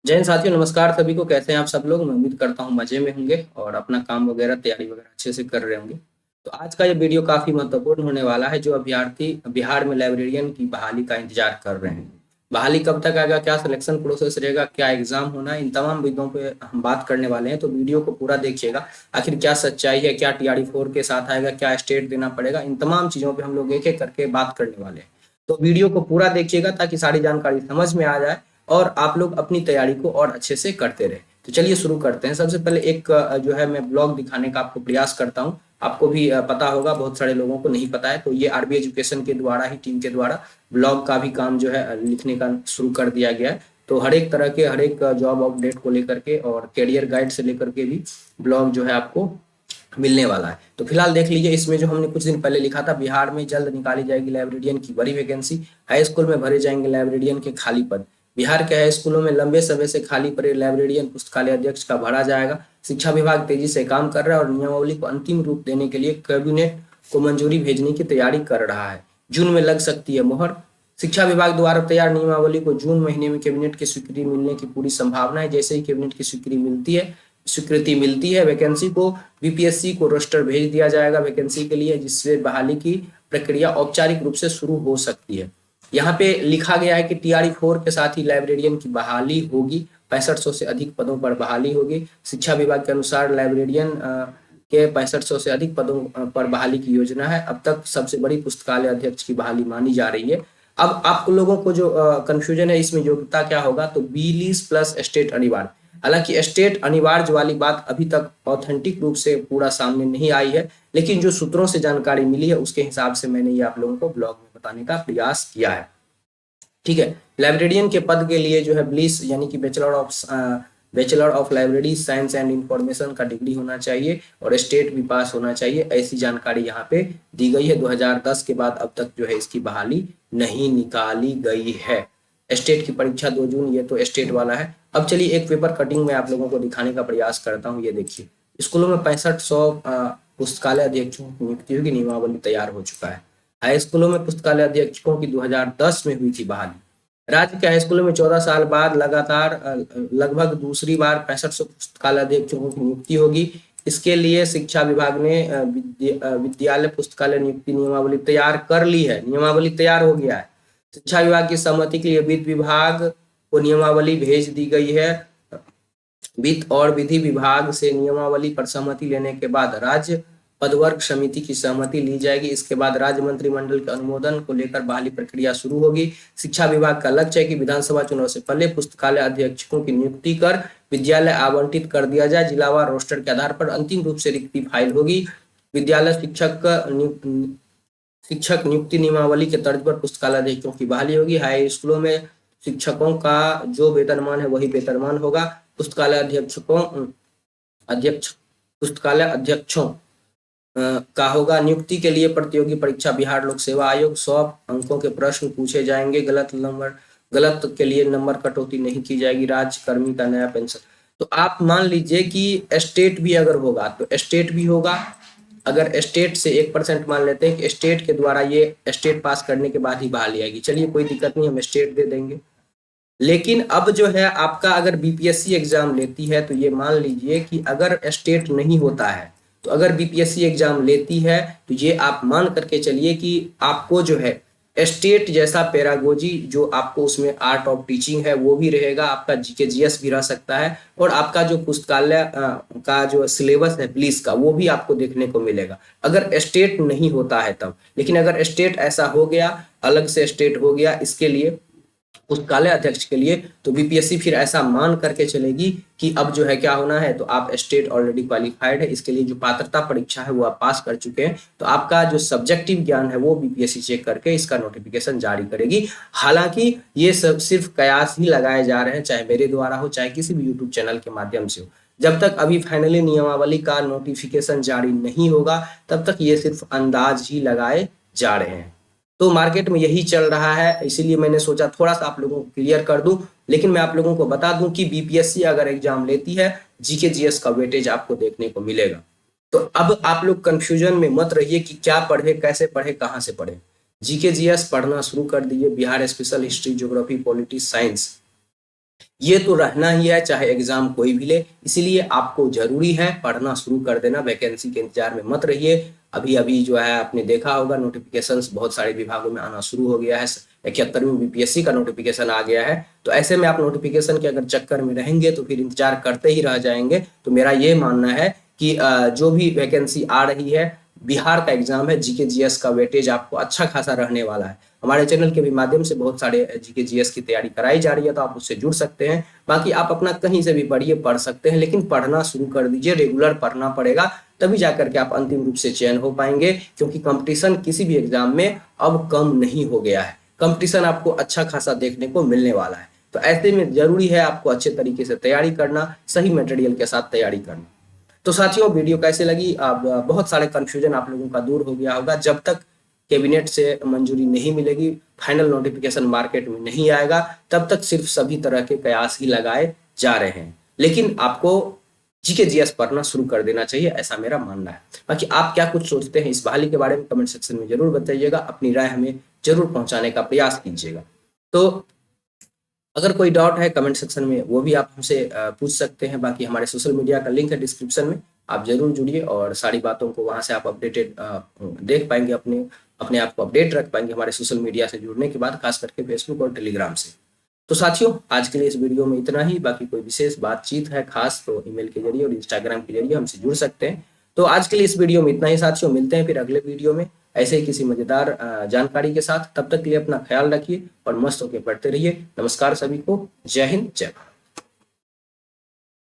जय हिंद साथियों, नमस्कार सभी को। कैसे हैं आप सब लोग? मैं उम्मीद करता हूँ मजे में होंगे और अपना काम वगैरह तैयारी वगैरह अच्छे से कर रहे होंगे। तो आज का ये वीडियो काफी महत्वपूर्ण होने वाला है। जो अभ्यर्थी बिहार में लाइब्रेरियन की बहाली का इंतजार कर रहे हैं, बहाली कब तक आएगा, क्या सिलेक्शन प्रोसेस रहेगा, क्या एग्जाम होना है, इन तमाम मुद्दों पे हम बात करने वाले हैं। तो वीडियो को पूरा देखिएगा। आखिर क्या सच्चाई है, क्या TRD 4 के साथ आएगा, क्या स्टेट देना पड़ेगा, इन तमाम चीजों पे हम लोग एक एक करके बात करने वाले हैं। तो वीडियो को पूरा देखिएगा ताकि सारी जानकारी समझ में आ जाए और आप लोग अपनी तैयारी को और अच्छे से करते रहे। तो चलिए शुरू करते हैं। सबसे पहले एक जो है मैं ब्लॉग दिखाने का आपको प्रयास करता हूँ। आपको भी पता होगा, बहुत सारे लोगों को नहीं पता है। तो ये आरबी एजुकेशन के द्वारा ही, टीम के द्वारा ब्लॉग का भी काम जो है लिखने का शुरू कर दिया गया है। तो हर एक तरह के, हर एक जॉब अपडेट को लेकर के और करियर गाइड से लेकर के भी ब्लॉग जो है आपको मिलने वाला है। तो फिलहाल देख लीजिए, इसमें जो हमने कुछ दिन पहले लिखा था, बिहार में जल्द निकाली जाएगी लाइब्रेरियन की बड़ी वैकेंसी, हाई स्कूल में भरे जाएंगे लाइब्रेरियन के खाली पद। बिहार के हाई स्कूलों में लंबे समय से खाली पड़े लाइब्रेरियन पुस्तकालय अध्यक्ष का भरा जाएगा। शिक्षा विभाग तेजी से काम कर रहा है और नियमावली को अंतिम रूप देने के लिए कैबिनेट को मंजूरी भेजने की तैयारी कर रहा है। जून में लग सकती है मोहर। शिक्षा विभाग द्वारा तैयार नियमावली को जून महीने में कैबिनेट की स्वीकृति मिलने की पूरी संभावना है। जैसे ही कैबिनेट की स्वीकृति मिलती है वैकेंसी को बीपीएससी को रोस्टर भेज दिया जाएगा वैकेंसी के लिए, जिससे बहाली की प्रक्रिया औपचारिक रूप से शुरू हो सकती है। यहाँ पे लिखा गया है कि TRD 4 के साथ ही लाइब्रेरियन की बहाली होगी। 6500 से अधिक पदों पर बहाली होगी। शिक्षा विभाग के अनुसार लाइब्रेरियन के 6500 से अधिक पदों पर बहाली की योजना है। अब तक सबसे बड़ी पुस्तकालय अध्यक्ष की बहाली मानी जा रही है। अब आप लोगों को जो कंफ्यूजन है, इसमें योग्यता क्या होगा, तो बी प्लस स्टेट अनिवार्य। हालांकि स्टेट अनिवार्य वाली बात अभी तक ऑथेंटिक रूप से पूरा सामने नहीं आई है, लेकिन जो सूत्रों से जानकारी मिली है उसके हिसाब से मैंने ये आप लोगों को ब्लॉग में बताने का प्रयास किया है। ठीक है। लाइब्रेरियन के पद के लिए जो है ब्लिस यानी कि bachelor of library science and information का डिग्री होना चाहिए और स्टेट भी पास होना चाहिए। ऐसी जानकारी यहाँ पे दी गई है। 2010 के बाद अब तक जो है इसकी बहाली नहीं निकाली गई है। स्टेट की परीक्षा 2 जून, ये तो स्टेट वाला है। अब चलिए एक पेपर कटिंग में आप लोगों को दिखाने का प्रयास करता हूँ। ये देखिए, स्कूलों में 6500 पुस्तकालय अध्यक्षों की नियुक्ति की नियमावली तैयार हो चुका है। हाई स्कूलों में पुस्तकालय अध्यक्षों की 2010 में हुई थी बहाली। राज्य के हाई स्कूलों में 14 साल बाद लगातार लगभग दूसरी बार 6500 पुस्तकालय अध्यक्षों की नियुक्ति होगी। इसके लिए शिक्षा विभाग ने विद्यालय पुस्तकालय नियुक्ति नियमावली तैयार कर ली है। नियमावली तैयार हो गया है। शिक्षा विभाग की सहमति के लिए वित्त विभाग को नियमावली भेज दी गई है। वित्त और विधि विभाग से नियमावली पर सहमति लेने के बाद राज्य पदवर्ग समिति की सहमति ली जाएगी। इसके बाद राज्य मंत्रिमंडल के अनुमोदन को लेकर बहाली प्रक्रिया शुरू होगी। शिक्षा विभाग का लक्ष्य है कि विधानसभा चुनाव से पहले पुस्तकालय अध्यक्षों की नियुक्ति कर विद्यालय आवंटित कर दिया जाए। जिलावार रोस्टर के आधार पर अंतिम रूप से रिक्ति फाइल होगी। विद्यालय शिक्षक नियुक्ति नियमावली के तर्ज पर पुस्तकालय अध्यक्षों की बहाली होगी। हाई स्कूलों में शिक्षकों का जो वेतनमान है वही वेतनमान होगा। अध्यक्ष पुस्तकालय अध्यक्षों का होगा। नियुक्ति के लिए प्रतियोगी परीक्षा बिहार लोक सेवा आयोग। 100 अंकों के प्रश्न पूछे जाएंगे। गलत के लिए नंबर कटौती नहीं की जाएगी। राज्य कर्मी का नया पेंशन। तो आप मान लीजिए कि स्टेट भी अगर होगा तो स्टेट भी होगा। अगर स्टेट से 1% मान लेते हैं कि स्टेट के द्वारा ये स्टेट पास करने के बाद ही बहाली आएगी, चलिए कोई दिक्कत नहीं, हम स्टेट दे देंगे। लेकिन अब जो है आपका, अगर बीपीएससी एग्जाम लेती है तो ये मान लीजिए कि अगर स्टेट नहीं होता है, तो अगर बीपीएससी एग्जाम लेती है तो ये आप मान करके चलिए कि आपको जो है स्टेट जैसा पेरागोजी, जो आपको उसमें आर्ट ऑफ टीचिंग है वो भी रहेगा, आपका जीके जीएस भी रह सकता है, और आपका जो पुस्तकालय का जो सिलेबस है पुलिस का वो भी आपको देखने को मिलेगा, अगर स्टेट नहीं होता है तब। लेकिन अगर स्टेट ऐसा हो गया, अलग से स्टेट हो गया इसके लिए, पुस्तकालय अध्यक्ष के लिए, तो बीपीएससी फिर ऐसा मान करके चलेगी कि अब जो है क्या होना है, तो आप स्टेट ऑलरेडी क्वालिफाइड है, इसके लिए जो पात्रता परीक्षा है वो आप पास कर चुके हैं, तो आपका जो सब्जेक्टिव ज्ञान है वो बीपीएससी चेक करके इसका नोटिफिकेशन जारी करेगी। हालांकि ये सब सिर्फ कयास ही लगाए जा रहे हैं, चाहे मेरे द्वारा हो चाहे किसी भी यूट्यूब चैनल के माध्यम से हो। जब तक अभी फाइनली नियमावली का नोटिफिकेशन जारी नहीं होगा तब तक ये सिर्फ अंदाज ही लगाए जा रहे हैं। तो मार्केट में यही चल रहा है, इसीलिए मैंने सोचा थोड़ा सा आप लोगों को क्लियर कर दूं। लेकिन मैं आप लोगों को बता दूं कि बीपीएससी अगर एग्जाम लेती है, जीके जीएस का वेटेज आपको देखने को मिलेगा। तो अब आप लोग कंफ्यूजन में मत रहिए कि क्या पढ़े, कैसे पढ़े, कहां से पढ़े। जीके जीएस पढ़ना शुरू कर दीजिए। Bihar special history, geography, politics, science, ये तो रहना ही है, चाहे एग्जाम कोई भी ले। इसीलिए आपको जरूरी है पढ़ना शुरू कर देना, वैकेंसी के इंतजार में मत रहिए। अभी अभी जो है आपने देखा होगा नोटिफिकेशंस बहुत सारे विभागों में आना शुरू हो गया है। 71वीं बीपीएससी का नोटिफिकेशन आ गया है। तो ऐसे में आप नोटिफिकेशन के अगर चक्कर में रहेंगे तो फिर इंतजार करते ही रह जाएंगे। तो मेरा ये मानना है कि जो भी वैकेंसी आ रही है, बिहार का एग्जाम है, जीके जीएस का वेटेज आपको अच्छा खासा रहने वाला है। हमारे चैनल के भी माध्यम से बहुत सारे जीके जीएस की तैयारी कराई जा रही है, तो आप उससे जुड़ सकते हैं। बाकी आप अपना कहीं से भी पढ़िए, पढ़ सकते हैं, लेकिन पढ़ना शुरू कर दीजिए, रेगुलर पढ़ना पड़ेगा, तभी जाकर के आप अंतिम रूप से चयन हो पाएंगे। क्योंकि कंपटीशन किसी भी एग्जाम में अब कम नहीं हो गया है, कंपटीशन आपको अच्छा खासा देखने को मिलने वाला है। तो ऐसे में जरूरी है आपको अच्छे तरीके से तैयारी करना, सही मटेरियल के साथ तैयारी करना। तो साथियों, वीडियो कैसे लगी? अब बहुत सारे कंफ्यूजन आप लोगों का दूर हो गया होगा। जब तक कैबिनेट से मंजूरी नहीं मिलेगी, फाइनल नोटिफिकेशन मार्केट में नहीं आएगा, तब तक सिर्फ सभी तरह के कयास ही लगाए जा रहे हैं। लेकिन आपको जीके जीएस पढ़ना शुरू कर देना चाहिए, ऐसा मेरा मानना है। बाकी आप क्या कुछ सोचते हैं इस बहाली के बारे में कमेंट सेक्शन में जरूर बताइएगा, अपनी राय हमें जरूर पहुंचाने का प्रयास कीजिएगा। तो अगर कोई डाउट है कमेंट सेक्शन में वो भी आप हमसे पूछ सकते हैं। बाकी हमारे सोशल मीडिया का लिंक है डिस्क्रिप्शन में, आप जरूर जुड़िए और सारी बातों को वहां से आप अपडेटेड देख पाएंगे, अपने अपने आप को अपडेट रख पाएंगे हमारे सोशल मीडिया से जुड़ने के बाद, खास करके फेसबुक और टेलीग्राम से। तो साथियों, आज के लिए इस वीडियो में इतना ही। बाकी कोई विशेष बातचीत है खास तो ईमेल के जरिए और इंस्टाग्राम के जरिए हमसे जुड़ सकते हैं। तो आज के लिए इस वीडियो में इतना ही साथियों, मिलते हैं फिर अगले वीडियो में ऐसे ही किसी मजेदार जानकारी के साथ। तब तक के लिए अपना ख्याल रखिए और मस्त होकर पढ़ते रहिए। नमस्कार सभी को, जय हिंद, जय भारत।